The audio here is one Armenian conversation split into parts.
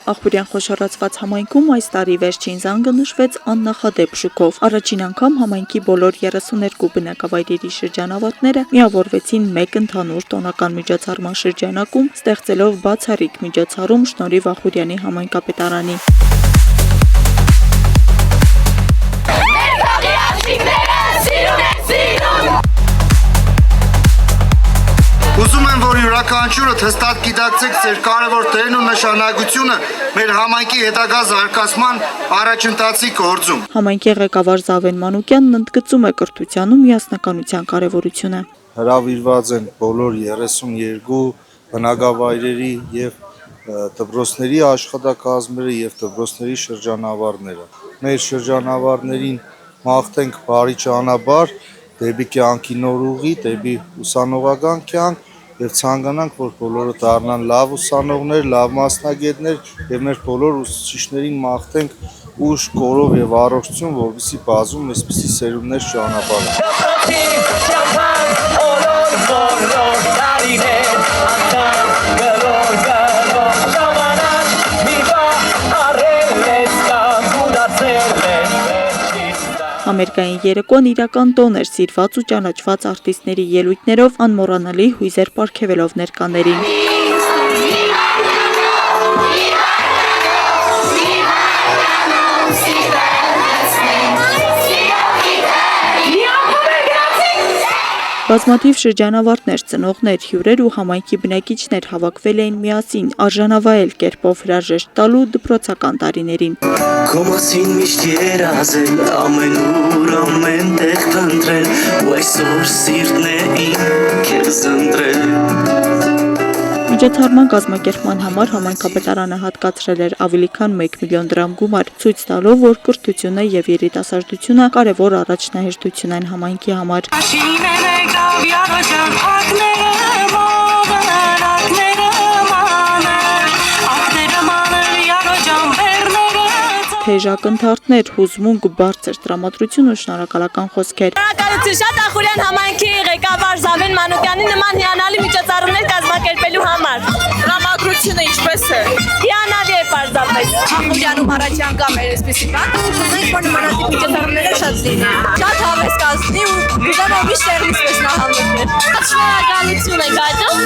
Ախուրյան խոշորացված համայնքում այս տարի վերջին զանգը նշվեց աննախադեպ շուկով։ Առաջին անգամ համայնքի բոլոր 32 բնակավայրերի շրջանավարտները միավորվեցին մեկ ընդհանուր տոնական միջոցառման շրջանակում, ստեղծելով բացառիկ միջոցառում շնորհիվ Ախուրյանի համայնքապետարանի։ Ուզում եմ, որ յուրաքանչյուրդ հստակ գիտակցեք ձեր կարևոր տեղն ու նշանակությունը մեր համայնքի հետագա զարգացման առաջընթացի գործում։ Համայնքի ղեկավար Զավեն Մանուկյանն ընդգծում է կրթության ու միասնականության կարևորությունը։ Հրավիրված են բոլոր 32 բնակավայրերի եւ դպրոցների աշխատակազմերը եւ դպրոցների շրջանավարները։ Մեր շրջանավարներին մաղթենք բարի ճանապարհ դեպի կյանքի նոր ուղի, դեպի ուսանողական կյանք եւ ցանկանանք, որ բոլորը դառնան լավ ուսանողներ, լավ մասնագետներ եւ մեր բոլոր ուսուցիչներին մաղթենք ուժ, կորով եւ առողջություն, որովհետեւ բազում այսպիսի սերունդներ Համերգային երեկոն իրական տոն էր սիրված ու ճանաչված արտիստների ելույթներով, անմոռանալի հույզեր պարգևելով ներկաներին։ Բազմաթիվ շրջանավարտներ, ծնողներ, հյուրեր ու համայնքի բնակիչներ հավաքվել էին միասին արժանավայել կերպով հրաժեշտ տալու դպրոցական տարիներին։ Քո մասին միշտ երազել, ամենուր ամենտեղ փնտրել, ու այսօր սիրտն է իմ քեզ ընտրել։ Միջոցառման կազմակերպման համար համայնքապետարանը հատկացրել էր ավելի քան 1 միլիոն դրամ գումար, ցույց տալով, որ կրթությունը եւ երիտասարդությունը կարևոր առաջնահերթություն են համայնքի համար։ Թեժակ ընթարթներ, հուզմունք, բարձր տրամադրություն ու շնորհակալական խոսքեր։ Շնորհակալություն շատ Ախուրյան համայնքի ղեկավար Զավեն Մանուկյանին նման հիանալի միջոցառումներ կազմակերպելու համար։ Տրամադրությունը ինչպես է։ Հիանալի է պարզապես։ Ախուրյանում առաջի անգամ էր այսպեսի բան, ուզենք որ նմանատիպ միջոցառումները շատ լինեն։ Շատ հավես կազմի ու ուզում եմ միշտ այսպես նահանգներ։ Շնորհակալություն եք այդում։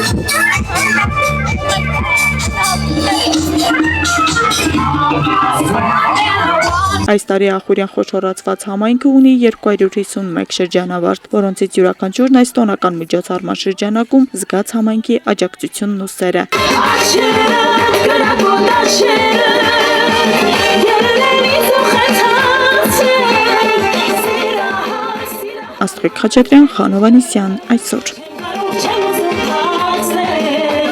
Այս տարի Ախուրյան խոշորացված համայնքը ունի 251 շրջանավարտ, որոնցից յուրաքանչյուրն այս տոնական միջոցառման շրջանակում զգաց համայնքի աջակցությունն ու սերը։ Աստղիկ Խաչատրյան, Խանովանիսյան, այսօր։